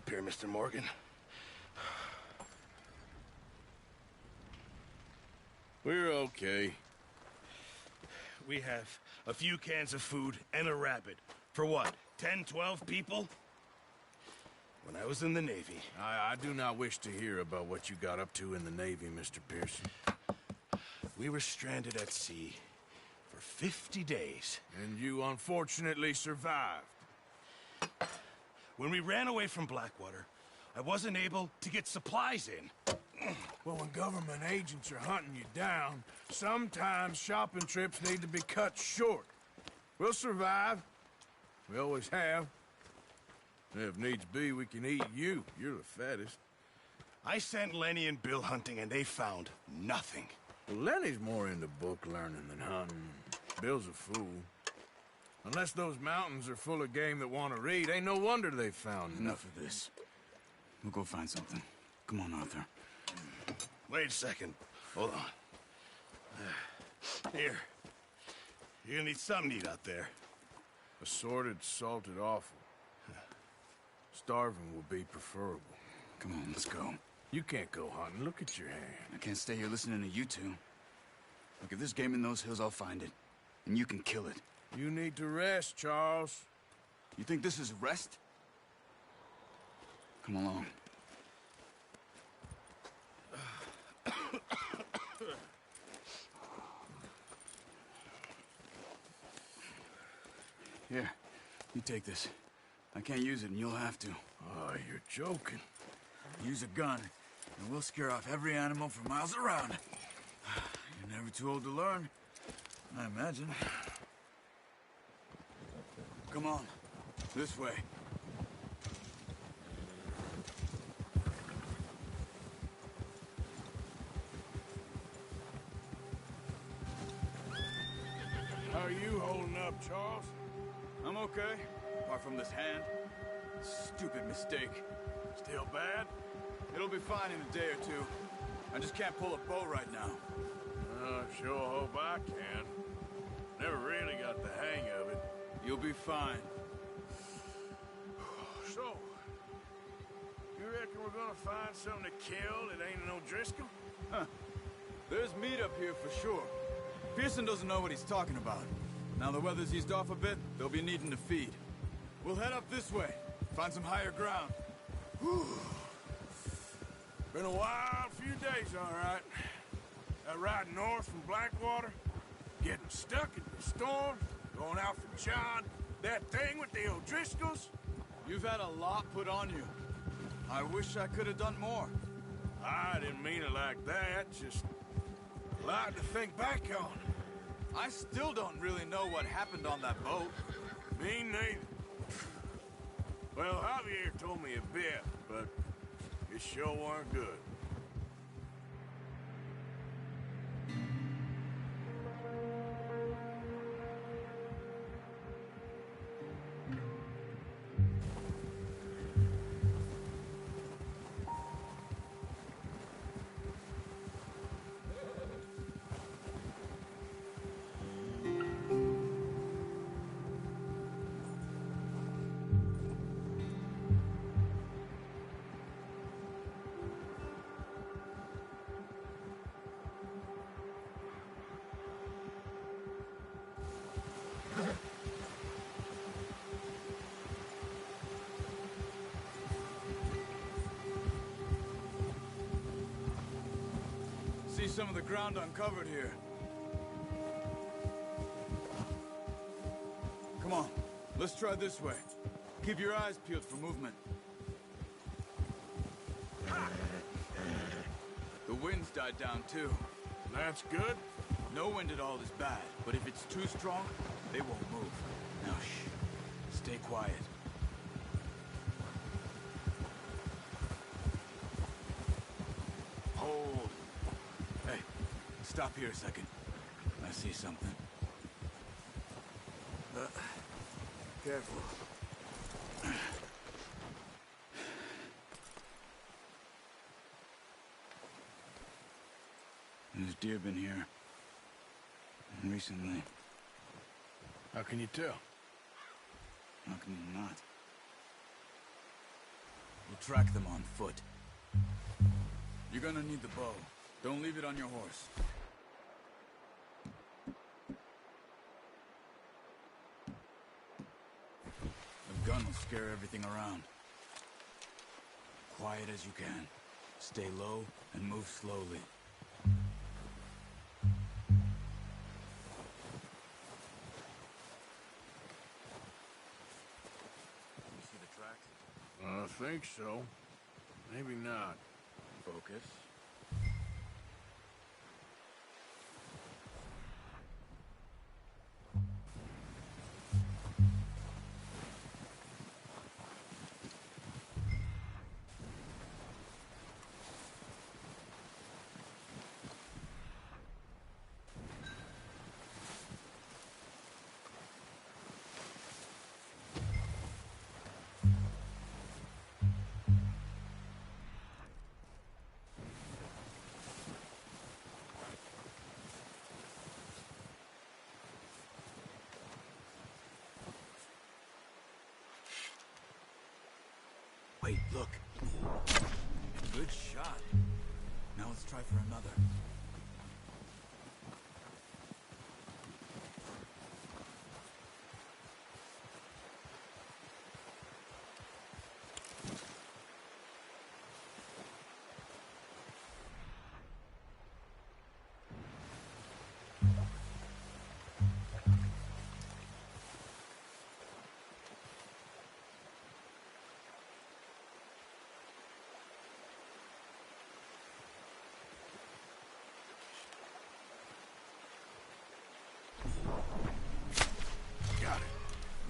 up here, Mr. Morgan. We're okay. We have a few cans of food and a rabbit. For what, 10, 12 people? When I was in the Navy... I do not wish to hear about what you got up to in the Navy, Mr. Pearson. We were stranded at sea for 50 days. And you unfortunately survived. When we ran away from Blackwater, I wasn't able to get supplies in. Well, when government agents are hunting you down, sometimes shopping trips need to be cut short. We'll survive. We always have. If needs be, we can eat you. You're the fattest. I sent Lenny and Bill hunting, and they found nothing. Well, Lenny's more into book learning than hunting. Bill's a fool. Unless those mountains are full of game that want to read, ain't no wonder they found Enough of this. We'll go find something. Come on, Arthur. Wait a second. Hold on. Here. You're gonna need something to eat out there. Assorted, salted offal. Starving will be preferable. Come on, let's go. You can't go hunting. Look at your hand. I can't stay here listening to you two. Look, if there's game in those hills, I'll find it. And you can kill it. You need to rest, Charles. You think this is rest? Come along. Here, you take this. I can't use it, and you'll have to. Oh, you're joking. Use a gun, and we'll scare off every animal for miles around. You're never too old to learn, I imagine. Come on, this way. How are you holding up, Charles? I'm okay, apart from this hand. Stupid mistake. Still bad? It'll be fine in a day or two. I just can't pull a bow right now. I sure hope I can. Never really got the hang of it. You'll be fine. So, you reckon we're gonna find something to kill that ain't no Driscoll? Huh. There's meat up here for sure. Pearson doesn't know what he's talking about. Now the weather's eased off a bit, they'll be needing to feed. We'll head up this way, find some higher ground. Whew. Been a wild few days, all right. That ride north from Blackwater, getting stuck in the storm, going out for John, that thing with the O'Driscolls. You've had a lot put on you. I wish I could have done more. I didn't mean it like that, just a lot to think back on. I still don't really know what happened on that boat. Me neither. Well, Javier told me a bit, but it sure weren't good. See some of the ground uncovered here. Come on, let's try this way. Keep your eyes peeled for movement. The wind's died down too. That's good. No wind at all is bad, but if it's too strong, they won't move. Now shh, stay quiet. Hold. Hey, stop here a second. I see something. Careful. There's deer been here. Recently. How can you tell? How can you not? We're track them on foot. You're gonna need the bow. Don't leave it on your horse. The gun will scare everything around. Quiet as you can. Stay low and move slowly. You see the tracks? I think so. Maybe not. Focus. Wait, look. Good shot. Now let's try for another.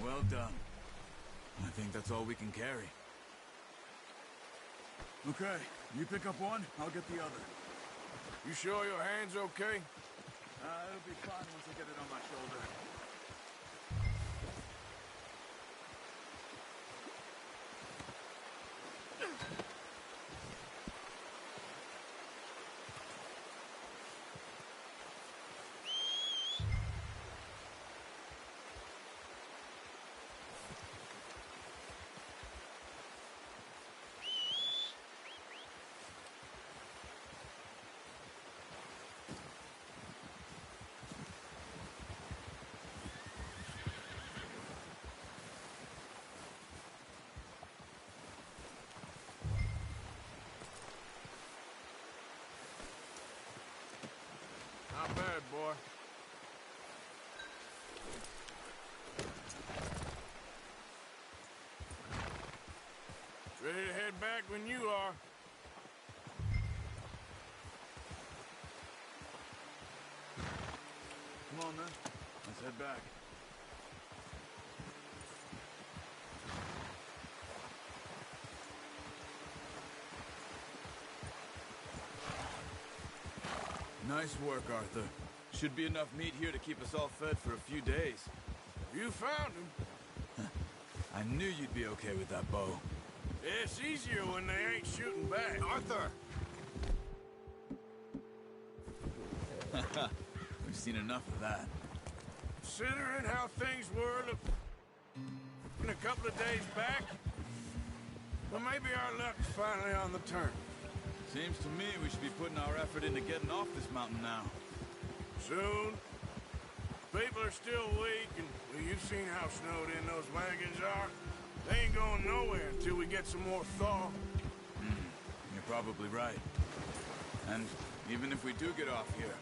Well done. I think that's all we can carry. Okay, you pick up one, I'll get the other. You sure your hand's okay? It'll be fine once I get it on my shoulder. Not bad, boy. Ready to head back when you are. Come on, then. Let's head back. Nice work, Arthur. Should be enough meat here to keep us all fed for a few days. You found him. I knew you'd be okay with that bow. It's easier when they ain't shooting back. Arthur! We've seen enough of that. Considering how things were a couple of days back, well, maybe our luck's finally on the turn. Seems to me we should be putting our effort into getting off this mountain now. Soon. People are still weak, and well, you've seen how snowed in those wagons are. They ain't going nowhere until we get some more thaw. You're probably right. And even if we do get off here,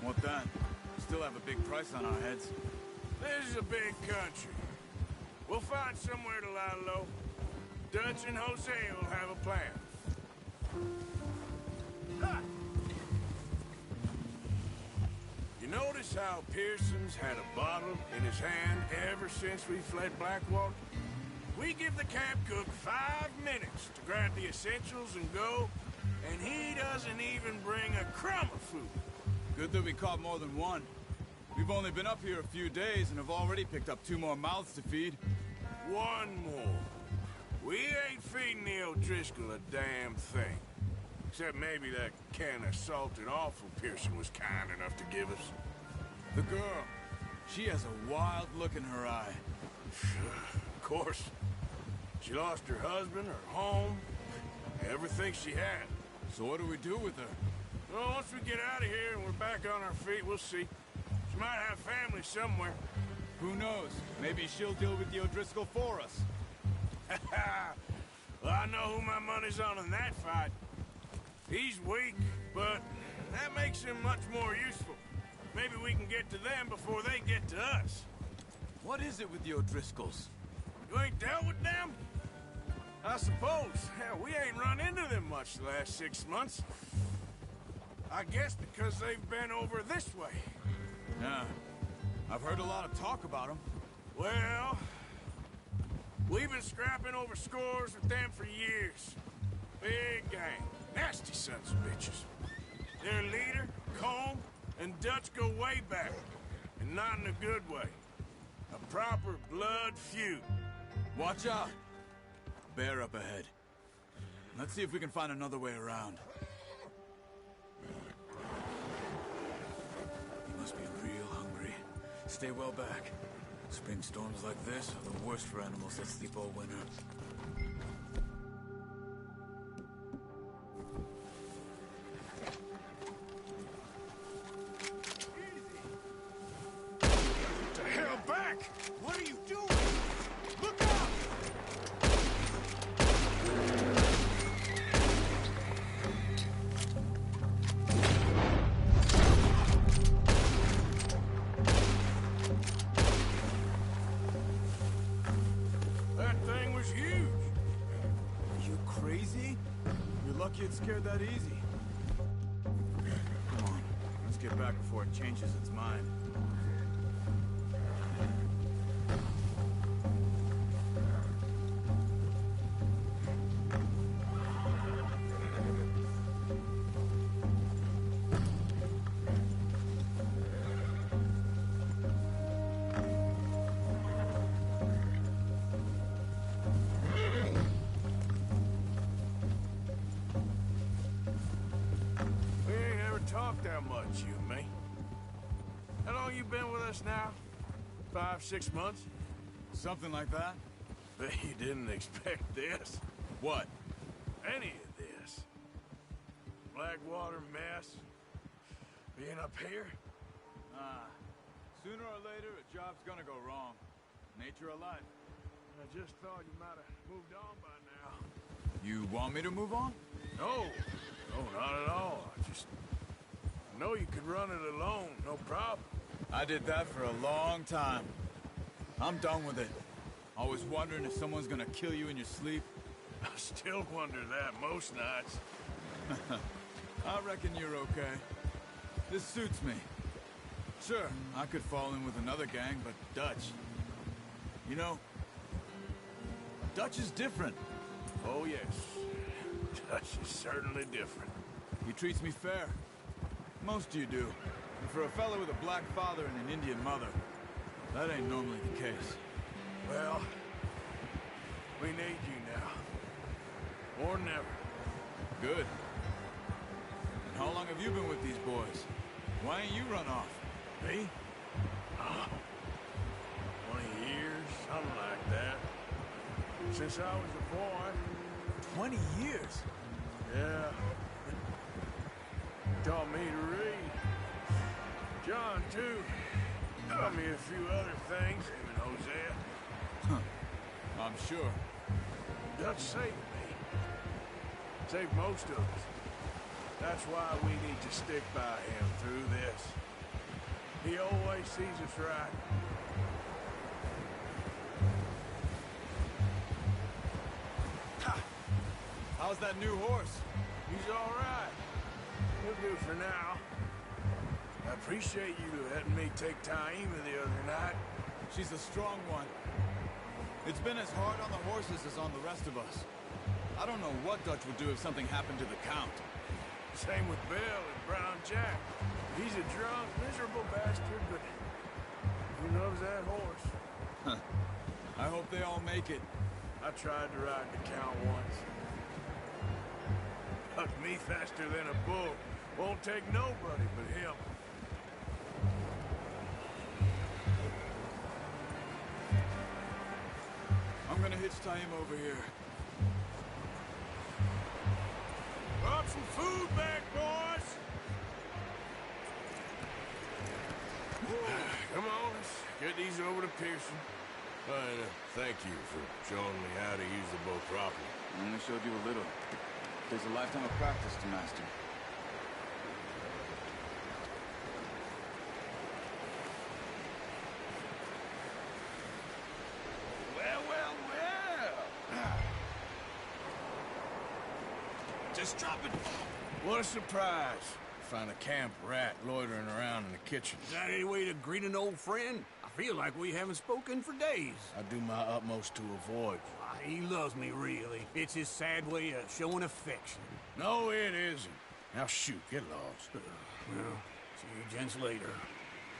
what then? We still have a big price on our heads. This is a big country. We'll find somewhere to lie low. Dutch and Jose will have a plan. Ha! You notice how Pearson's had a bottle in his hand ever since we fled Blackwater? We give the camp cook 5 minutes to grab the essentials and go, and he doesn't even bring a crumb of food. Good that we caught more than one. We've only been up here a few days and have already picked up 2 more mouths to feed. 1 more. We ain't feeding the O'Driscoll a damn thing. Except maybe that can of salted offal Pearson was kind enough to give us. The girl. She has a wild look in her eye. Of course. She lost her husband, her home, think she had. So what do we do with her? Well, once we get out of here and we're back on our feet, we'll see. She might have family somewhere. Who knows? Maybe she'll deal with the O'Driscoll for us. Well, I know who my money's on in that fight. He's weak, but that makes him much more useful. Maybe we can get to them before they get to us. What is it with the O'Driscolls? You ain't dealt with them? I suppose. Hell, we ain't run into them much the last 6 months. I guess because they've been over this way. Yeah. I've heard a lot of talk about them. Well, we've been scrapping over scores with them for years. Big gang. Nasty sons of bitches. Their leader, Combe, and Dutch go way back. And not in a good way. A proper blood feud. Watch out! Bear up ahead. Let's see if we can find another way around. You must be real hungry. Stay well back. Spring storms like this are the worst for animals that sleep all winter. Get the hell back! What are you doing? Look out! That thing was huge. Are you crazy? You're lucky it scared that easy. Come on, let's get back before it changes its mind. We ain't ever talked that much, you and me. How long you been with us now? 5, 6 months? Something like that? Bet you didn't expect this. What? Any of this. Blackwater mess. Being up here? Sooner or later, a job's gonna go wrong. Nature of life. I just thought you might have moved on by now. You want me to move on? No. No, not at all. I know you could run it alone, no problem. I did that for a long time. I'm done with it. Always wondering if someone's gonna kill you in your sleep. I still wonder that most nights. I reckon you're okay. This suits me. Sure, I could fall in with another gang, but Dutch... You know, Dutch is different. Oh, yes. Dutch is certainly different. He treats me fair. Most of you do. And for a fellow with a black father and an Indian mother, that ain't normally the case. Well, we need you now. Or never. Good. And how long have you been with these boys? Why ain't you run off? Me? Oh, 20 years, something like that. Since I was a boy. 20 years? Yeah. Taught me to read. John, too. Taught me a few other things, him and Hosea. I'm sure. Dutch saved me. Saved most of us. That's why we need to stick by him through this. He always sees us right. Ha! How's that new horse? He's all right. He'll do for now. I appreciate you letting me take Taima the other night. She's a strong one. It's been as hard on the horses as on the rest of us. I don't know what Dutch would do if something happened to the Count. Same with Bill and Brown Jack. He's a drunk, miserable bastard, but he loves that horse. I hope they all make it. I tried to ride the Count once. Hucked me faster than a bull. Won't take nobody but him. I'm gonna hitch Taima over here. food back, boys! Come on, let's get these over to Pearson. And thank you for showing me how to use the boat properly. I only showed you a little. There's a lifetime of practice to master. Well, well, well. Just drop it. What a surprise. Find a camp rat loitering around in the kitchen. Is that any way to greet an old friend? I feel like we haven't spoken for days. I do my utmost to avoid. Why, he loves me, really. It's his sad way of showing affection. No, it isn't. Now shoot, get lost. Well, see you gents later.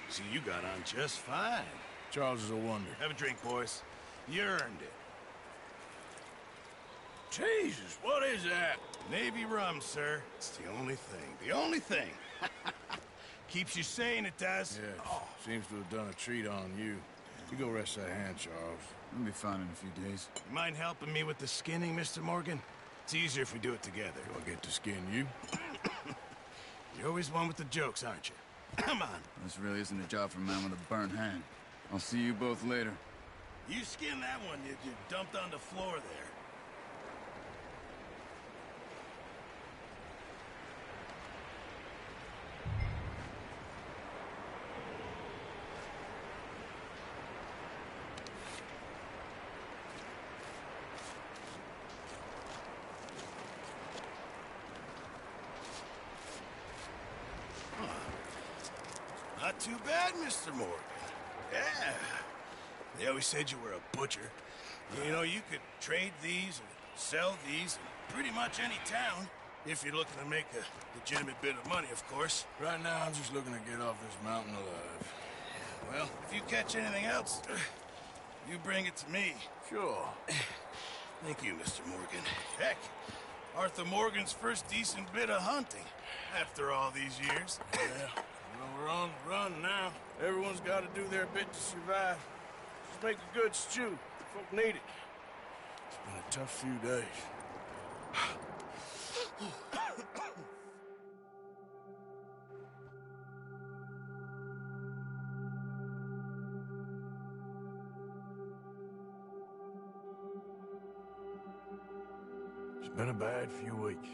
See, you got on just fine. Charles is a wonder. Have a drink, boys. You earned it. Jesus, what is that? Navy rum, sir. It's the only thing. The only thing. Keeps you sane, it does. Yes, seems to have done a treat on you. You go rest that hand, Charles. We'll be fine in a few days. You mind helping me with the skinning, Mr. Morgan? It's easier if we do it together. Do I get to skin you? You're always one with the jokes, aren't you? Come on. This really isn't a job for a man with a burnt hand. I'll see you both later. You skin that one you dumped on the floor there. Not too bad, Mr. Morgan. Yeah. They always said you were a butcher. You know, you could trade these and sell these in pretty much any town, if you're looking to make a legitimate bit of money, of course. Right now, I'm just looking to get off this mountain alive. Well, if you catch anything else, you bring it to me. Sure. Thank you, Mr. Morgan. Heck, Arthur Morgan's first decent bit of hunting after all these years. Yeah. Well, we're on the run now. Everyone's got to do their bit to survive. Just make a good stew. Folk need it. It's been a tough few days. It's been a bad few weeks,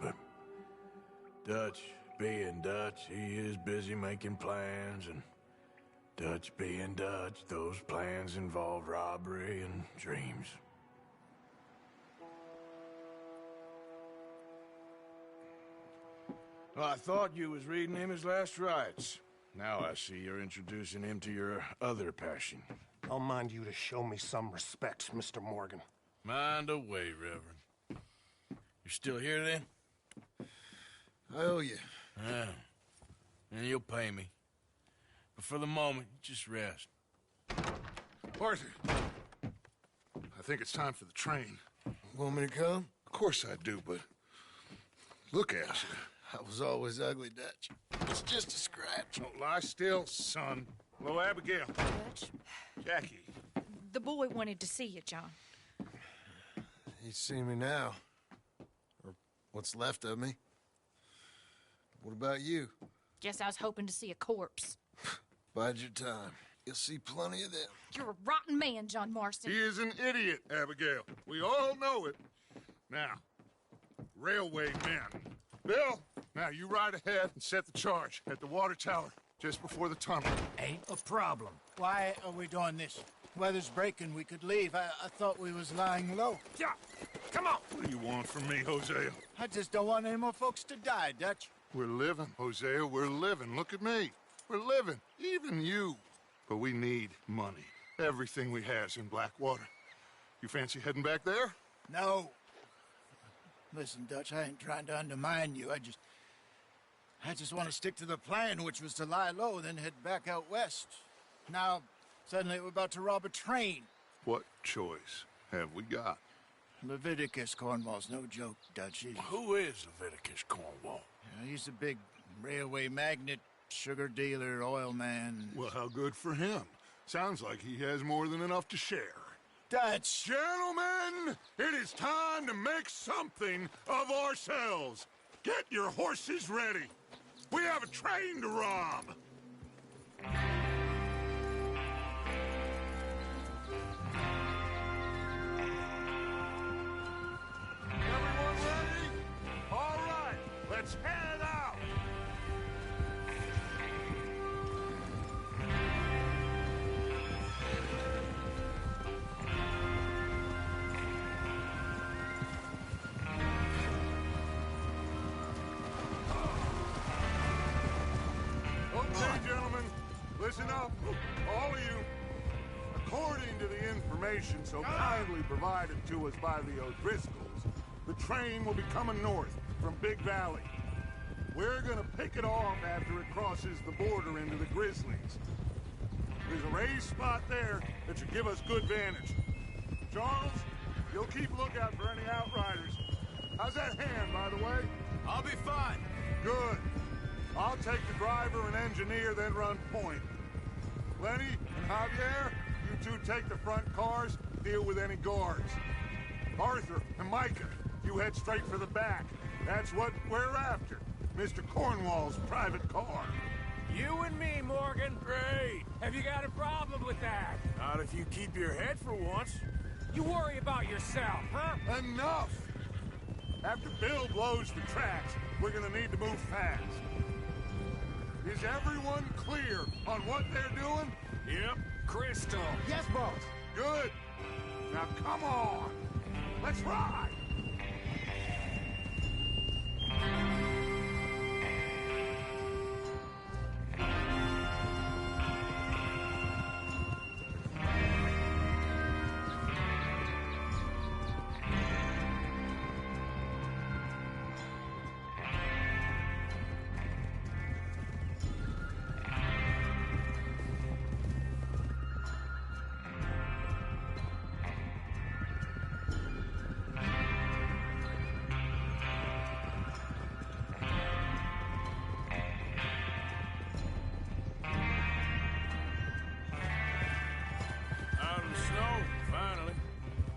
but Dutch being Dutch, he is busy making plans, and Dutch being Dutch, those plans involve robbery and dreams. Well, I thought you was reading him his last rites. Now I see you're introducing him to your other passion. I'll mind you to show me some respect, Mr. Morgan. Mind away, Reverend. You still here, then? I owe you. Yeah. And you'll pay me. But for the moment, just rest. Arthur, I think it's time for the train. Want me to come? Of course I do, but look at you. I was always ugly, Dutch. It's just a scratch. Don't lie still, son. Hello, Abigail. Dutch, Jackie. the boy wanted to see you, John. He's seen me now. Or what's left of me. What about you? Guess I was hoping to see a corpse. Bide your time. You'll see plenty of them. You're a rotten man, John Marston. He is an idiot, Abigail. We all know it. Now, railway men. Bill, now you ride ahead and set the charge at the water tower just before the tunnel. Ain't a problem. Why are we doing this? Weather's breaking. We could leave. I thought we was lying low. Yeah, come on. What do you want from me, Hosea? I just don't want any more folks to die, Dutch. We're living, Hosea. We're living. Look at me. We're living. Even you. But we need money. Everything we has in Blackwater. You fancy heading back there? No. Listen, Dutch, I ain't trying to undermine you. I just want to stick to the plan, which was to lie low, then head back out west. Now, suddenly we're about to rob a train. What choice have we got? Leviticus Cornwall's no joke, Dutch. Who is Leviticus Cornwall? He's a big railway magnate, sugar dealer, oil man. Well, how good for him. Sounds like he has more than enough to share. Dutch! Gentlemen, it is time to make something of ourselves. Get your horses ready. We have a train to rob. Everyone ready? All right, let's head out. Okay, gentlemen, listen up, all of you. According to the information so kindly provided to us by the O'Driscolls, the train will be coming north from Big Valley. We're gonna pick it off after it crosses the border into the Grizzlies. There's a raised spot there that should give us good vantage. Charles, you'll keep lookout for any outriders. How's that hand, by the way? I'll be fine. Good. I'll take the driver and engineer, then run point. Lenny and Javier, you two take the front cars, deal with any guards. Arthur and Micah, you head straight for the back. That's what we're after. Mr. Cornwall's private car. You and me, Morgan. Great. Have you got a problem with that? Not if you keep your head for once. You worry about yourself, huh? Enough! After Bill blows the tracks, we're gonna need to move fast. Is everyone clear on what they're doing? Yep. Crystal. Yes, boss. Good. Now come on. Let's ride. Out in the snow, finally.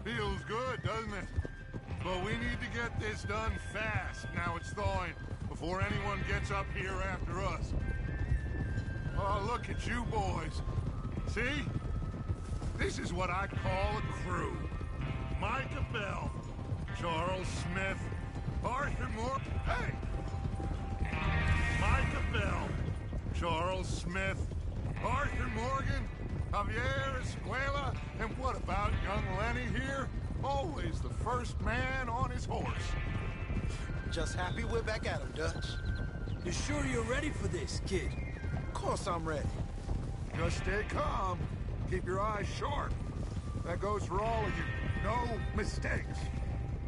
Feels good, doesn't it? But we need to get this done fast, now it's thawing, before anyone gets up here after us. Oh, look at you boys. See? This is what I call a crew. Micah Bell, Charles Smith, Arthur Moore... Hey! Micah Bell, Charles Smith, Arthur Morgan, Javier Escuela, and what about young Lenny here? Always the first man on his horse. Just happy we're back at him, Dutch. You sure you're ready for this, kid? Of course I'm ready. Just stay calm. Keep your eyes sharp. That goes for all of you. No mistakes.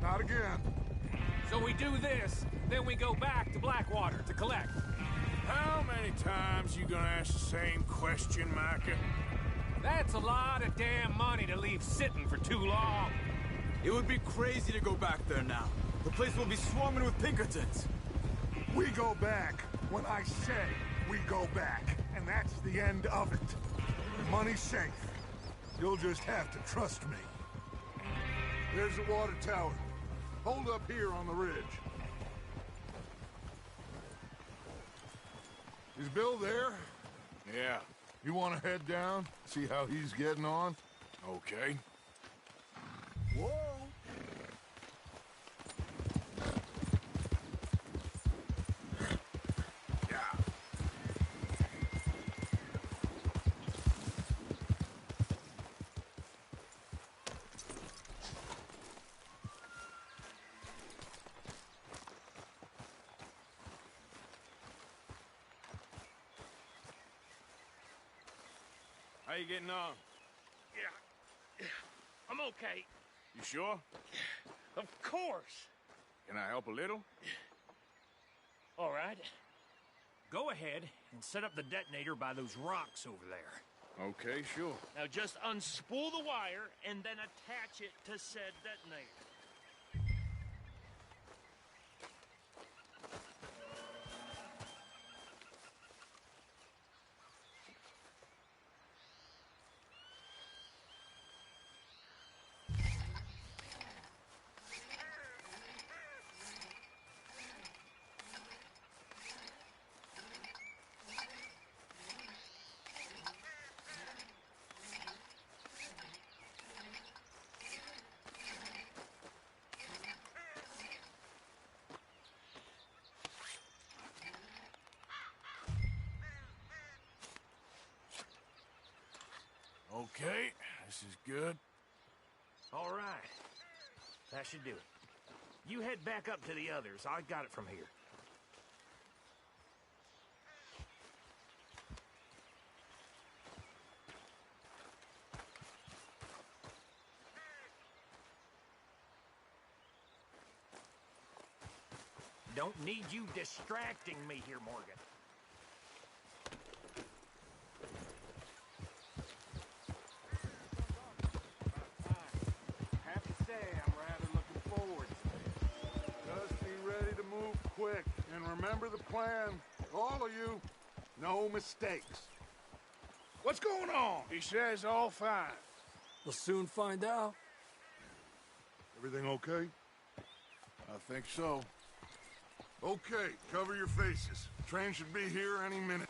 Not again. So we do this, then we go back to Blackwater to collect. How many times you gonna ask the same question, Micah? That's a lot of damn money to leave sitting for too long. It would be crazy to go back there now. The place will be swarming with Pinkertons. We go back when I say we go back. And that's the end of it. Money's safe. You'll just have to trust me. There's the water tower. Hold up here on the ridge. Is Bill there? Yeah, You want to head down? See how he's getting on? okay. Whoa! How you getting on? Yeah, I'm okay. You sure? Of course. Can I help a little? All right. Go ahead and set up the detonator by those rocks over there. Okay, sure. Now just unspool the wire and then attach it to said detonator. Okay, this is good. All right. That should do it. You head back up to the others. I got it from here. Don't need you distracting me here, Morgan. I have to say, I'm rather looking forward to it. Just be ready to move quick, and remember the plan. All of you, no mistakes. What's going on? He says all fine. We'll soon find out. Everything okay? I think so. Okay, cover your faces. Train should be here any minute.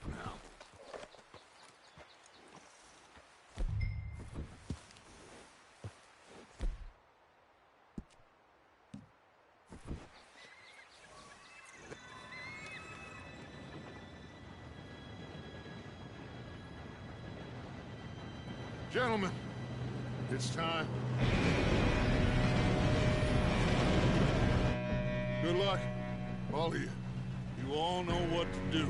Now. Gentlemen, it's time. Good luck, all of you. You all know what to do.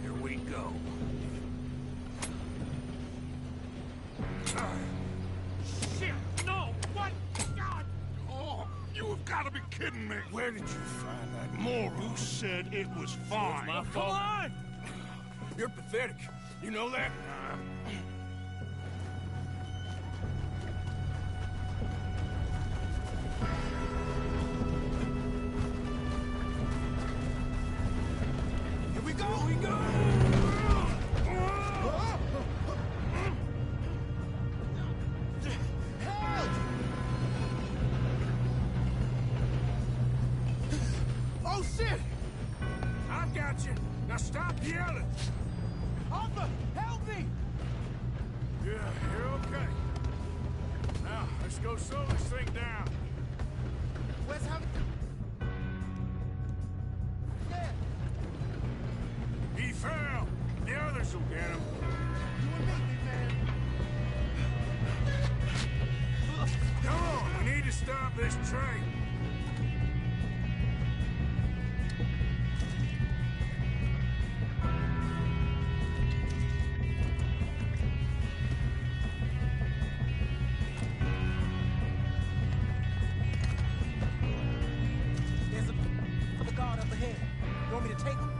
Here we go. Shit! No! What? God! Oh, you have got to be kidding me. Where did you find that moron? You said it was fine. My fault. Come on! You're pathetic. You know that? Here we go! Here we go! Help! Oh, shit! I've got you. Now stop yelling. Arthur, help me! Yeah, you're okay. Now, let's go slow this thing down. Where's Hum... There! He fell. The others will get him. You and me, big man. Come on, we need to stop this train. There's a guard up ahead. You want me to take him?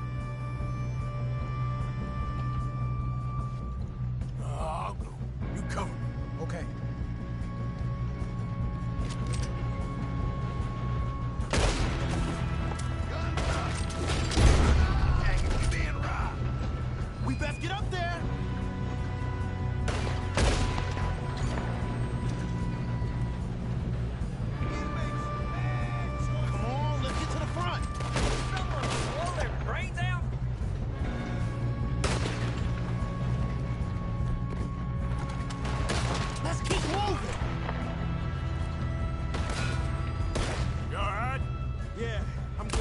I'll go. You cover me. Okay. We best get up there! Come on, let's get to the front! Blow their brains out? Let's keep moving! You all right? Yeah, I'm good.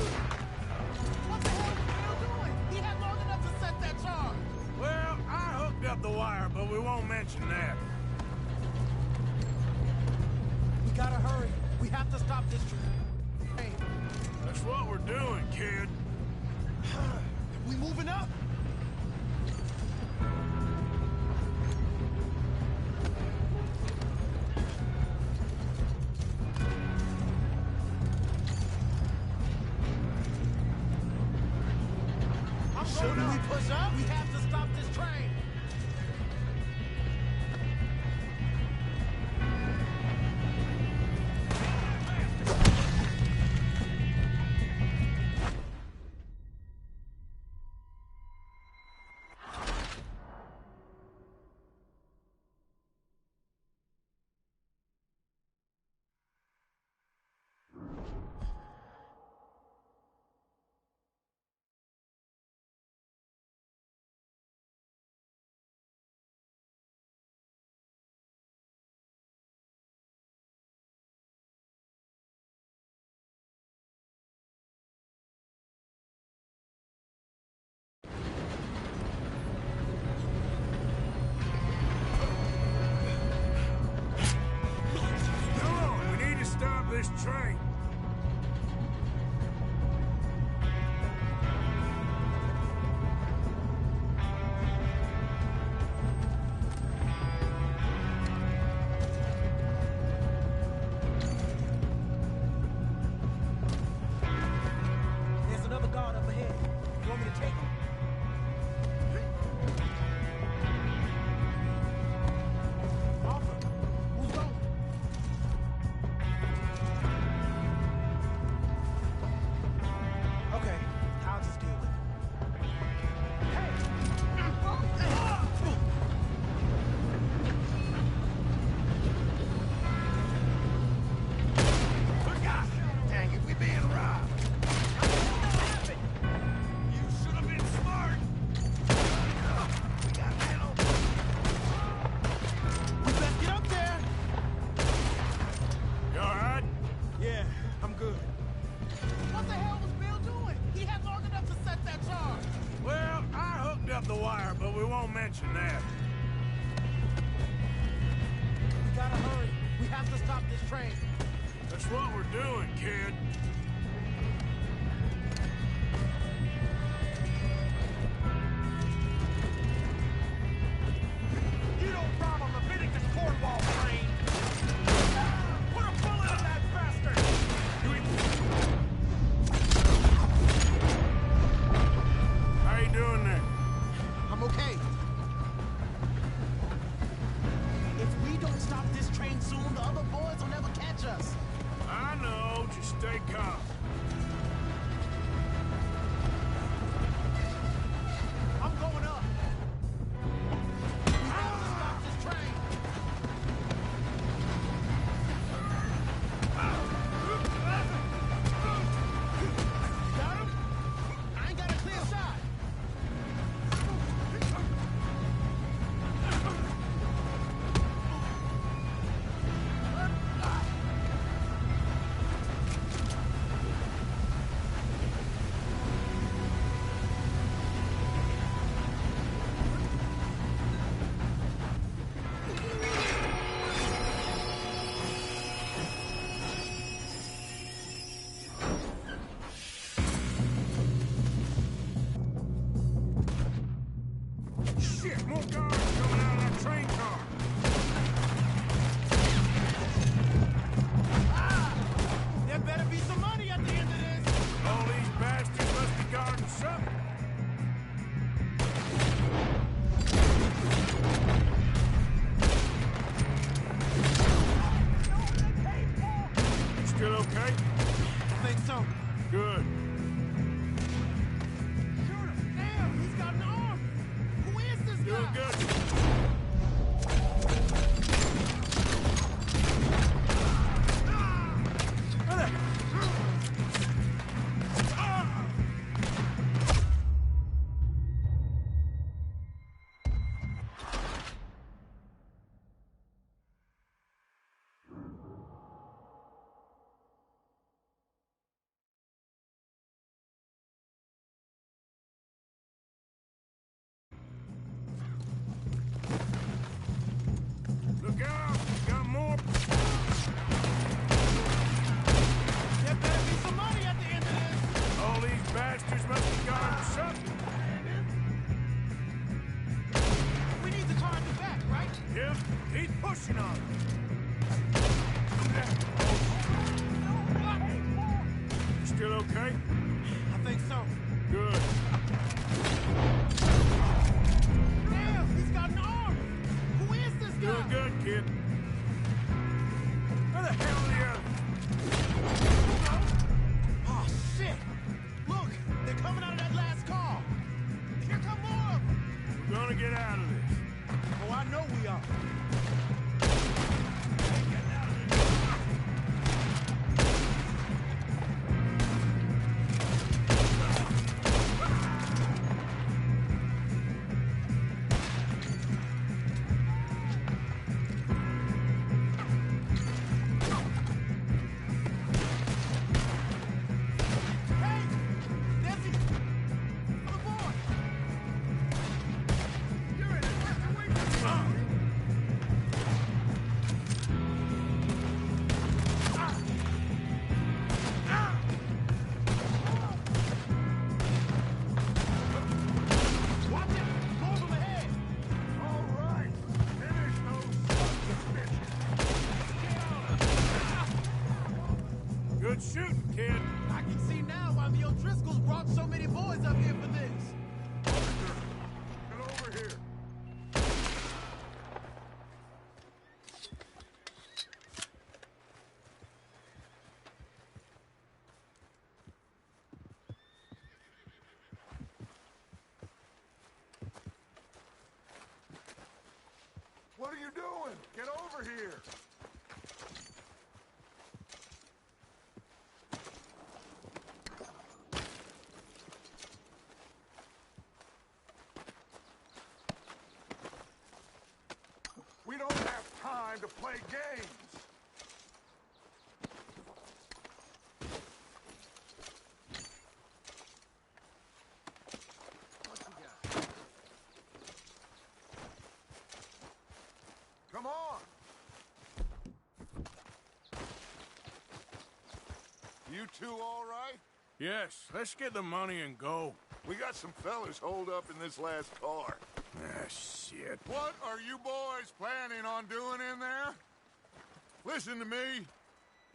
What the hell are you doing? He had long enough to set that charge! Well, I hooked up the wire, but we won't mention that. We gotta hurry. We have to stop this train. That's what we're doing, kid. We moving up? Shouldn't we push up? We have to stop this train. this train. There's another guard up ahead. You want me to take him? Arthur, who's going? Okay, I'll just deal with it. Hey! Look out! Dang it, we being robbed. You should have been smart. We got ammo. We best get up there! You all right? Yeah, I'm good. What the hell was Bill doing? He had long enough to set that charge. Well, I hooked up the wire, but we won't mention that. We gotta hurry. We have to stop this train. That's what we're doing, kid. You don't rob a Leviticus cornball train! Put a bullet in that bastard! How you doing there? I'm okay. If we don't stop this train soon, the other boys will never catch us. I know, just stay calm. I'm going up. We have to stop this train. Got him? I ain't got a clear shot. Shit, more guards coming out of that train car. There better be some money at the end of this. All these bastards must be guarding something. You still okay? I think so. Good. Damn, he's got an arm. Who is this Doing guy? good. Look out! Got more. There better be some money at the end of this. All these bastards must be guarding something. We need the car in the back, right? Yep, keep pushing on it. You still okay? I think so. Good. Damn, he's got an arm. Who is this guy? Doing good, kid. Where the hell are the others? Oh, shit. Look, they're coming out of that last car. Here come more of them. We're gonna get out of this. Oh, I know we are. good shooting, kid. I can see now why the O'Driscolls brought so many boys up here for this. Get over here. What are you doing? Get over here. We don't have time to play games. Come on. You two all right? Yes, let's get the money and go. We got some fellas holed up in this last car. Ah, shit. What are you boys planning on doing in there? Listen to me.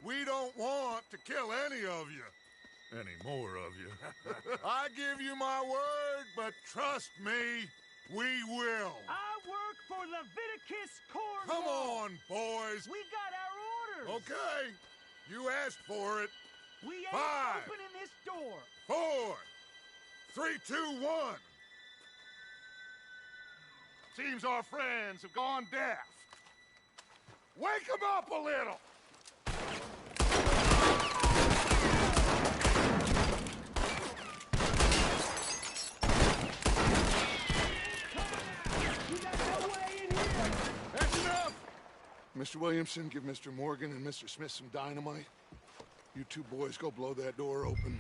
We don't want to kill any of you. Any more of you. I give you my word, but trust me, we will. I work for Leviticus Corps. Come on, boys. We got our orders. Okay. You asked for it. We ain't 5, opening this door. 4, 3, 2, 1. Seems our friends have gone deaf. Wake them up a little! You got no way in here. That's enough! Mr. Williamson, give Mr. Morgan and Mr. Smith some dynamite. You two boys go blow that door open.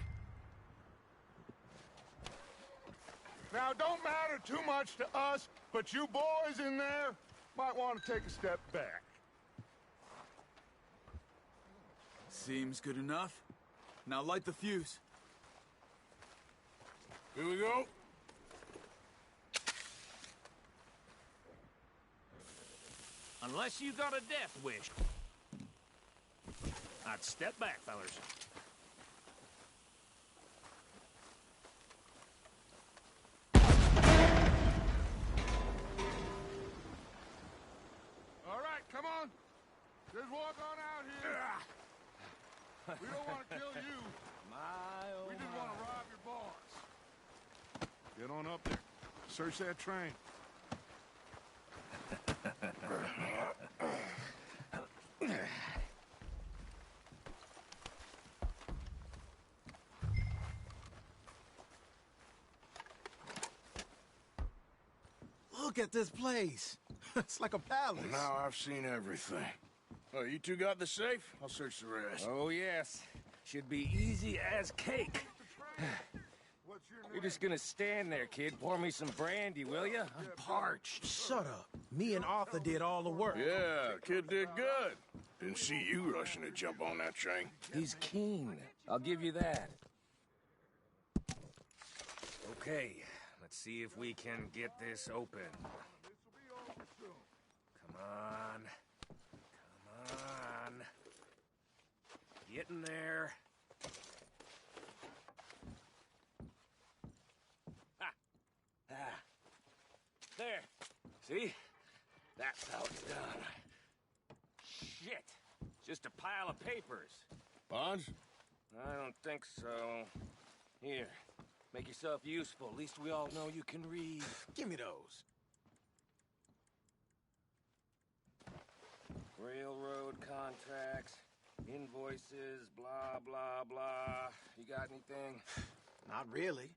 Now, don't matter too much to us, but you boys in there might want to take a step back. Seems good enough. Now light the fuse. Here we go. Unless you got a death wish. I'd step back, fellers. All right, come on. Just walk on out here. We don't want to kill you. We just want to rob your boss. Get on up there. Search that train. Look at this place. It's like a palace. Now I've seen everything. Oh, you two got the safe? I'll search the rest. Oh, yes. Should be easy as cake. What's your name? You're just gonna stand there, kid. Pour me some brandy, will you? I'm parched. Shut up. Me and Arthur did all the work. Yeah, kid did good. Didn't see you rushing to jump on that train. He's keen. I'll give you that. Okay, let's see if we can get this open. Come on. Come on. Get in there. Ah. There. See? That's how it's done. Shit. Just a pile of papers. Bonds? I don't think so. Here. Make yourself useful. At least we all know you can read. Give me those. Railroad contracts, invoices, blah, blah, blah. You got anything? Not really.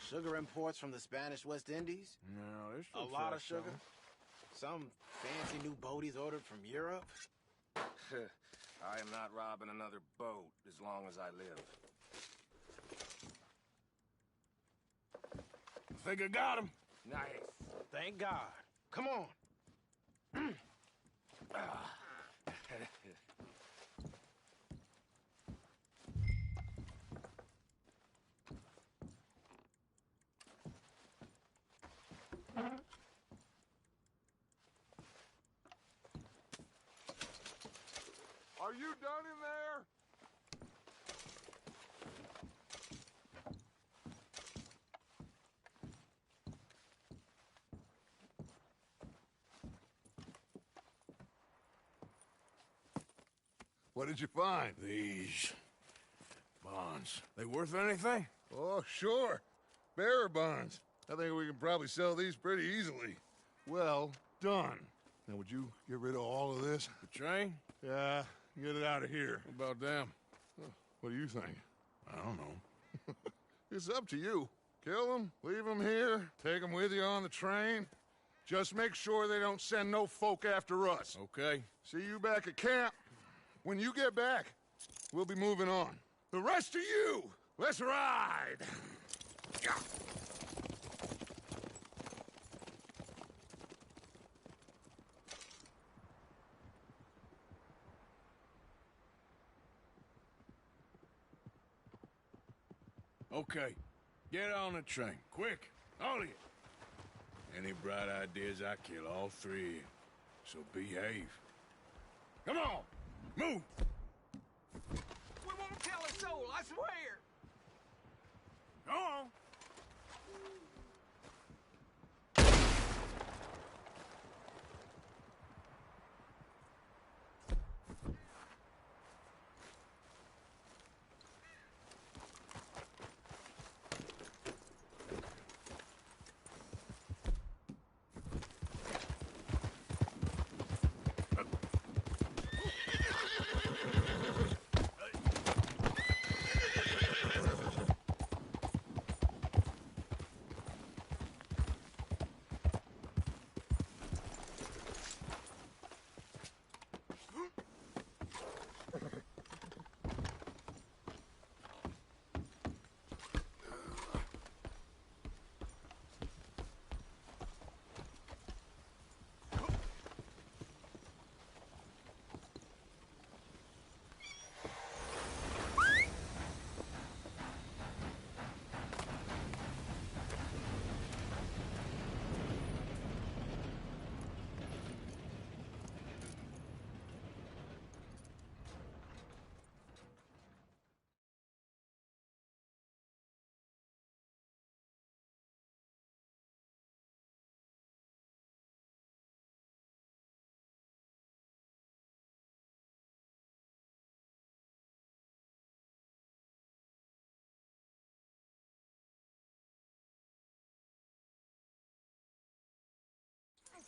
Sugar imports from the Spanish West Indies. No, there's A lot of sugar. Some fancy new boaties ordered from Europe. I am not robbing another boat as long as I live. I think I got him. Nice. Thank God. Come on. Are you done in there? What did you find? These bonds. They worth anything? Oh, sure. Bearer bonds. I think we can probably sell these pretty easily. Well done. Now, would you get rid of all of this? The train? Yeah, get it out of here. What about them? What do you think? I don't know. It's up to you. Kill them, leave them here, take them with you on the train. Just make sure they don't send no folk after us. Okay. See you back at camp. When you get back, we'll be moving on. The rest of you, let's ride! Okay. Get on the train. Quick. All of you. Any bright ideas, I kill all three of you. So behave. Come on! Move! We won't tell a soul, I swear! Go on!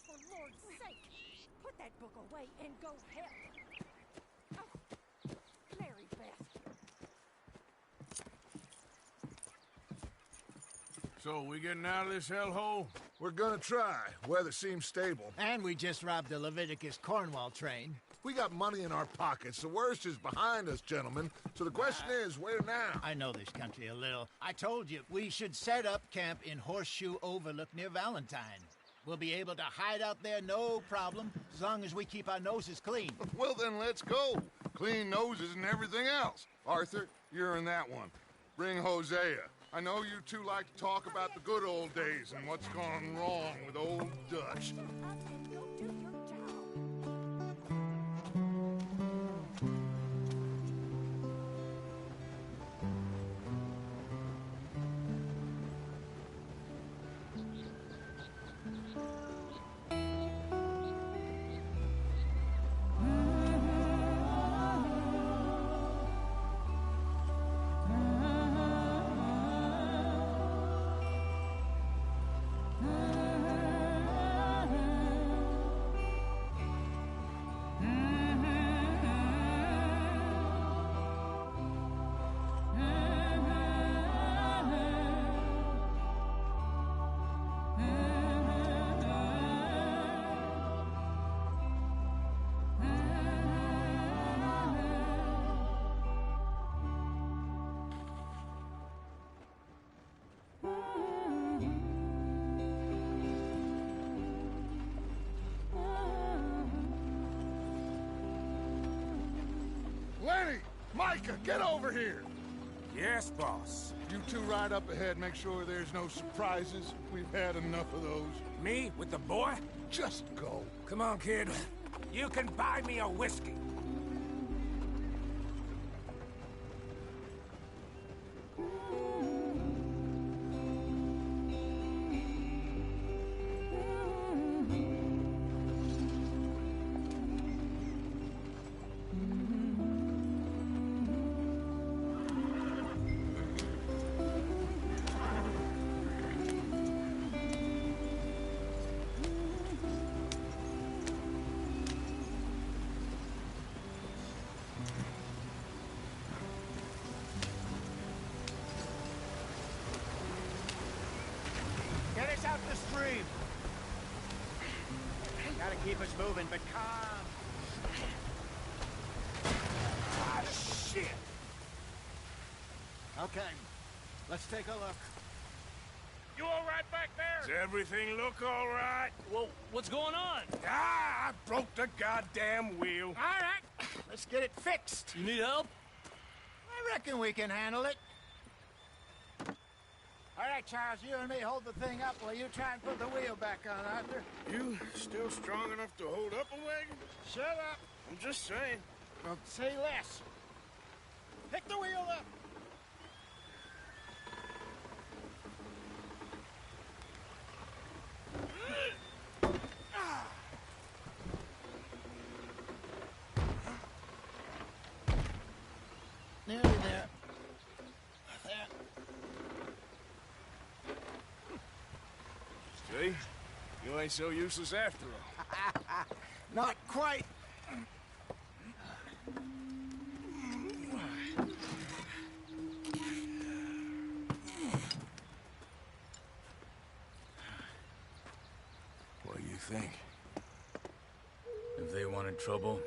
For Lord's sake, put that book away and go help. Oh, Mary Beth. So, we getting out of this hellhole? We're gonna try. Weather seems stable. And we just robbed the Leviticus Cornwall train. We got money in our pockets. The worst is behind us, gentlemen. So the question is, where now? I know this country a little. I told you, we should set up camp in Horseshoe Overlook near Valentine. We'll be able to hide out there no problem, as long as we keep our noses clean. Well, then let's go. Clean noses and everything else. Arthur, you're in that one. Bring Hosea. I know you two like to talk about the good old days and what's gone wrong with old Dutch. Lenny! Micah, get over here! Yes, boss. You two ride up ahead, make sure there's no surprises. We've had enough of those. Me with the boy? Just go. Come on, kid. You can buy me a whiskey. Keep moving, but calm. Ah, shit! Okay, let's take a look. You all right back there? Does everything look all right? Well, what's going on? Ah, I broke the goddamn wheel. All right, let's get it fixed. You need help? I reckon we can handle it. All right, Charles, you and me hold the thing up while you try and put the wheel back on, Arthur. You still strong enough to hold up a wagon? Shut up. I'm just saying. Well, say less. Pick the wheel up. Nearly there. See? You ain't so useless after all. Not quite. What do you think? If they wanted trouble,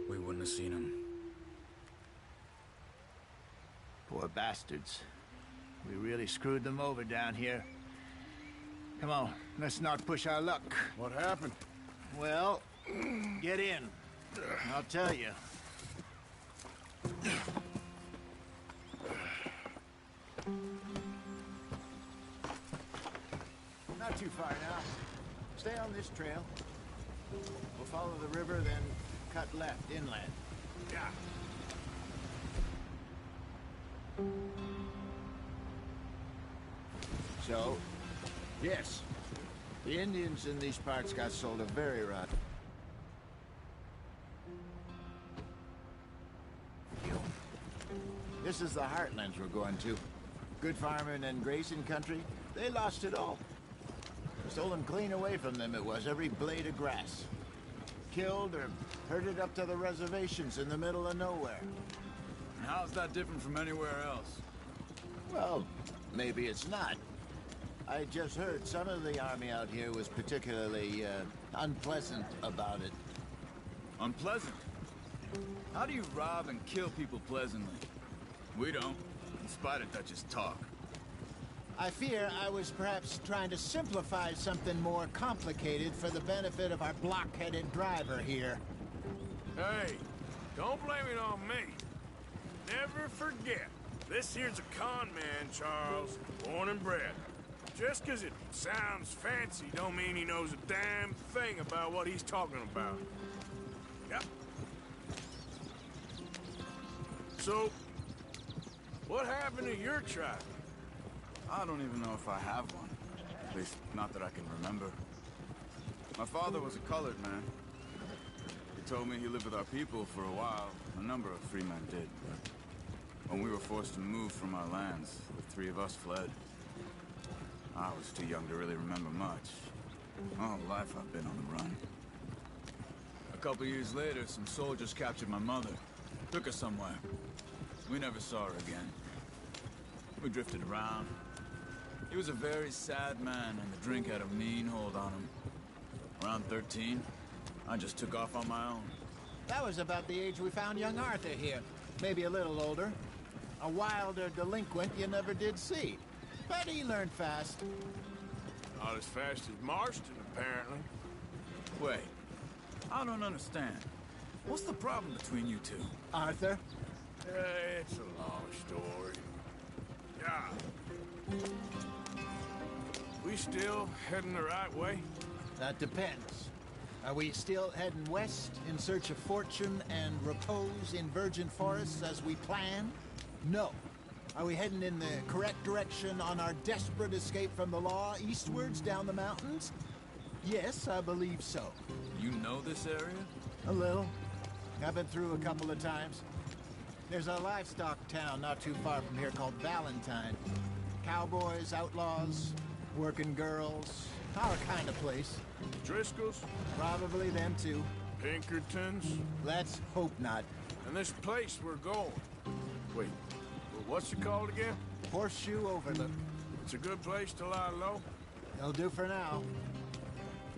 we wouldn't have seen them. Poor bastards. We really screwed them over down here. Come on, let's not push our luck. What happened? Well, get in. I'll tell you. Not too far now. Stay on this trail. We'll follow the river, then cut left inland. Yeah. So, yes, the Indians in these parts got sold a very rotten. This is the heartlands we're going to. Good farming and grazing country, they lost it all. Stolen clean away from them it was, every blade of grass. Killed or herded up to the reservations in the middle of nowhere. How's that different from anywhere else? Well, maybe it's not. I just heard some of the army out here was particularly, unpleasant about it. Unpleasant? How do you rob and kill people pleasantly? We don't, in spite of Dutch's talk. I fear I was perhaps trying to simplify something more complicated for the benefit of our block-headed driver here. Hey, don't blame it on me. Never forget, this here's a con man, Charles, born and bred. Just 'cause it sounds fancy don't mean he knows a damn thing about what he's talking about. Yep. So, what happened to your tribe? I don't even know if I have one. At least, not that I can remember. My father was a colored man. He told me he lived with our people for a while. A number of free men did, but when we were forced to move from our lands, the three of us fled. I was too young to really remember much. All life I've been on the run. A couple years later, some soldiers captured my mother. Took her somewhere. We never saw her again. We drifted around. He was a very sad man, and the drink had a mean hold on him. Around 13, I just took off on my own. That was about the age we found young Arthur here. Maybe a little older. A wilder delinquent you never did see. But he learned fast. Not as fast as Marston, apparently. Wait, I don't understand. What's the problem between you two? Arthur? It's a long story. Yeah. We still heading the right way? That depends. Are we still heading west in search of fortune and repose in virgin forests as we planned? No. Are we heading in the correct direction on our desperate escape from the law eastwards down the mountains? Yes, I believe so. You know this area? A little. I've been through a couple of times. There's a livestock town not too far from here called Valentine. Cowboys, outlaws, working girls, our kind of place. Driscoll's? Probably them too. Pinkertons? Let's hope not. And this place we're going. Wait, what's it called again? Horseshoe Overlook. It's a good place to lie low? It'll do for now.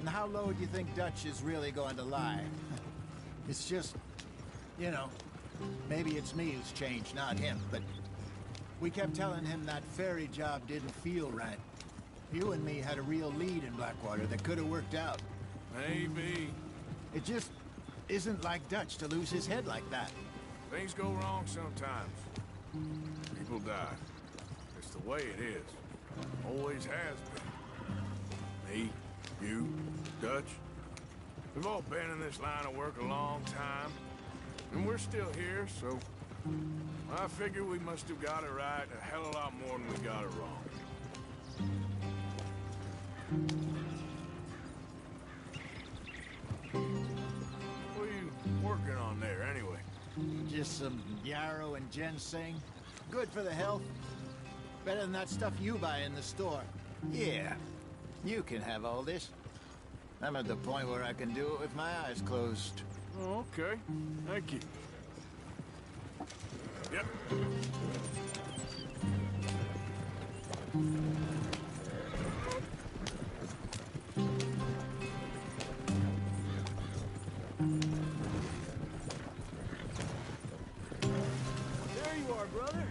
And how low do you think Dutch is really going to lie? It's just, you know, maybe it's me who's changed, not him, but we kept telling him that ferry job didn't feel right. You and me had a real lead in Blackwater that could have worked out. Maybe. It just isn't like Dutch to lose his head like that. Things go wrong sometimes. People die. It's the way it is. Always has been. Me, you, Dutch. We've all been in this line of work a long time. And we're still here, so... I figure we must have got it right a hell of a lot more than we got it wrong. What are you working on there, anyway? Just some yarrow and ginseng. Good for the health. Better than that stuff you buy in the store. Yeah, you can have all this. I'm at the point where I can do it with my eyes closed. Oh, okay. Thank you. Yep. There you are, brother.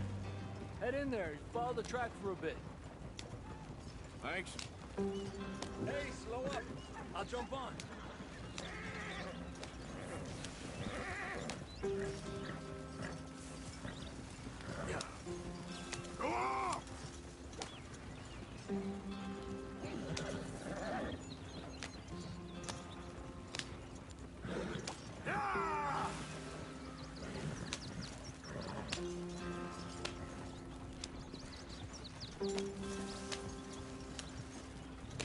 Head in there. Follow the track for a bit. Thanks. Hey, slow up. I'll jump on. Go on!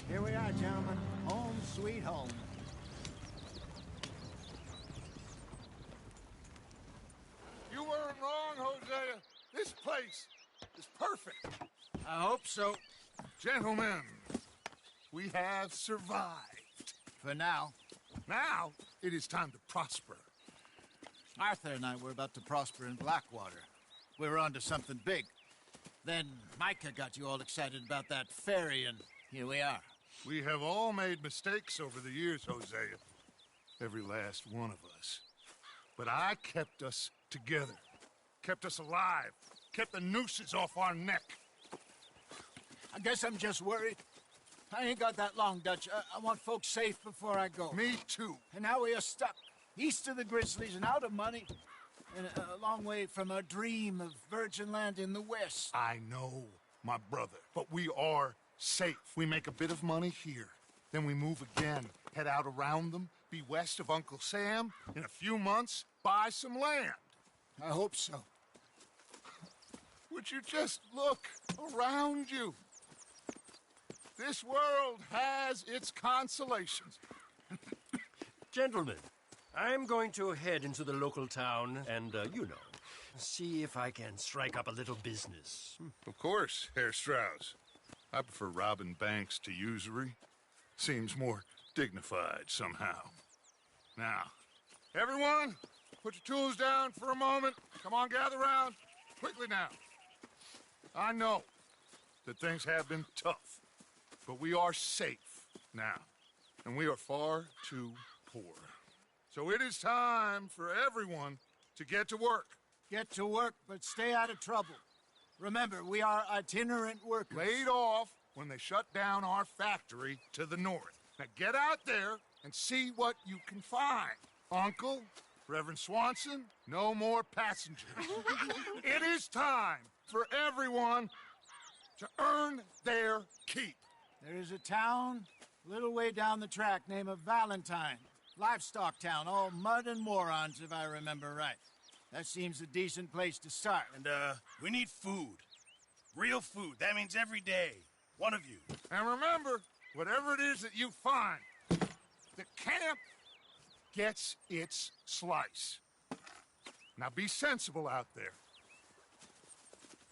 Here we are, gentlemen. Home sweet home. You weren't wrong, Hosea. This place is perfect. I hope so. Gentlemen, we have survived. For now. Now, it is time to prosper. Arthur and I were about to prosper in Blackwater. We were onto something big. Then Micah got you all excited about that ferry, and here we are. We have all made mistakes over the years, Hosea. Every last one of us. But I kept us together. Kept us alive. Kept the nooses off our neck. I guess I'm just worried. I ain't got that long, Dutch. I want folks safe before I go. Me too. And now we are stuck east of the Grizzlies and out of money. And a long way from our dream of virgin land in the west. I know, my brother. But we are safe. We make a bit of money here. Then we move again. Head out around them. Be west of Uncle Sam. In a few months, buy some land. I hope so. Would you just look around you? This world has its consolations. Gentlemen, I'm going to head into the local town and, see if I can strike up a little business. Of course, Herr Strauss. I prefer robbing banks to usury. Seems more dignified somehow. Now, everyone, put your tools down for a moment. Come on, gather round. Quickly now. I know that things have been tough, but we are safe now, and we are far too poor. So it is time for everyone to get to work. Get to work, but stay out of trouble. Remember, we are itinerant workers. Laid off when they shut down our factory to the north. Now get out there and see what you can find. Uncle, Reverend Swanson, no more passengers. It is time for everyone to earn their keep. There is a town a little way down the track named Valentine. Livestock town, all mud and morons, if I remember right. That seems a decent place to start. And, we need food. Real food. That means every day. One of you. And remember, whatever it is that you find, the camp gets its slice. Now be sensible out there.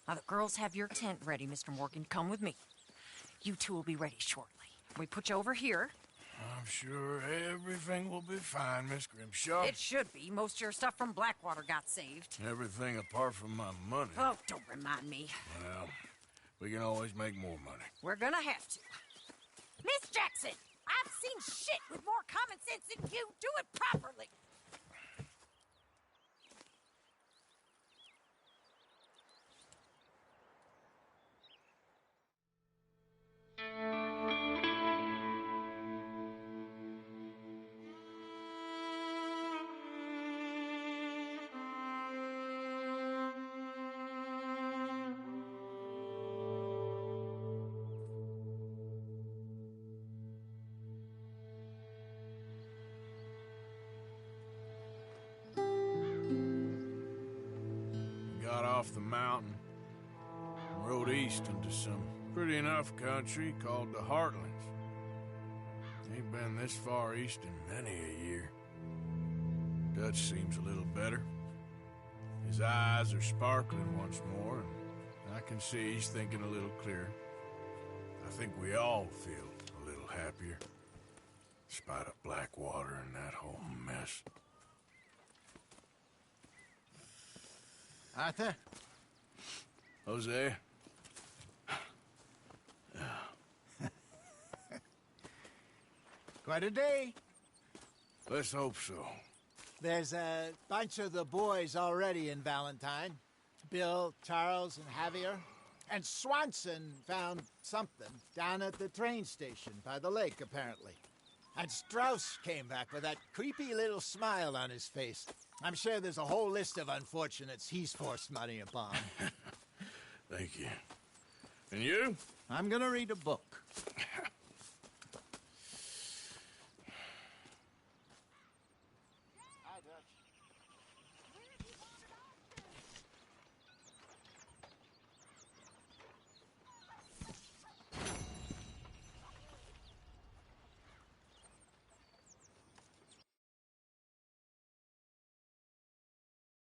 Now, the girls have your tent ready, Mr. Morgan. Come with me. You two will be ready shortly. We put you over here. I'm sure everything will be fine, Miss Grimshaw. It should be. Most of your stuff from Blackwater got saved. Everything apart from my money. Oh, don't remind me. Well, we can always make more money. We're gonna have to. Miss Jackson, I've seen shit with more common sense than you. Do it properly. Got off the mountain and rode east into some pretty enough country called the Heartlands. Ain't been this far east in many a year. Dutch seems a little better. His eyes are sparkling once more, and I can see he's thinking a little clearer. I think we all feel a little happier, despite of Blackwater and that whole mess. Arthur? Jose? Quite a day. Let's hope so. There's a bunch of the boys already in Valentine. Bill, Charles, and Javier. And Swanson found something down at the train station by the lake, apparently. And Strauss came back with that creepy little smile on his face. I'm sure there's a whole list of unfortunates he's forced money upon. Thank you. And you? I'm gonna read a book.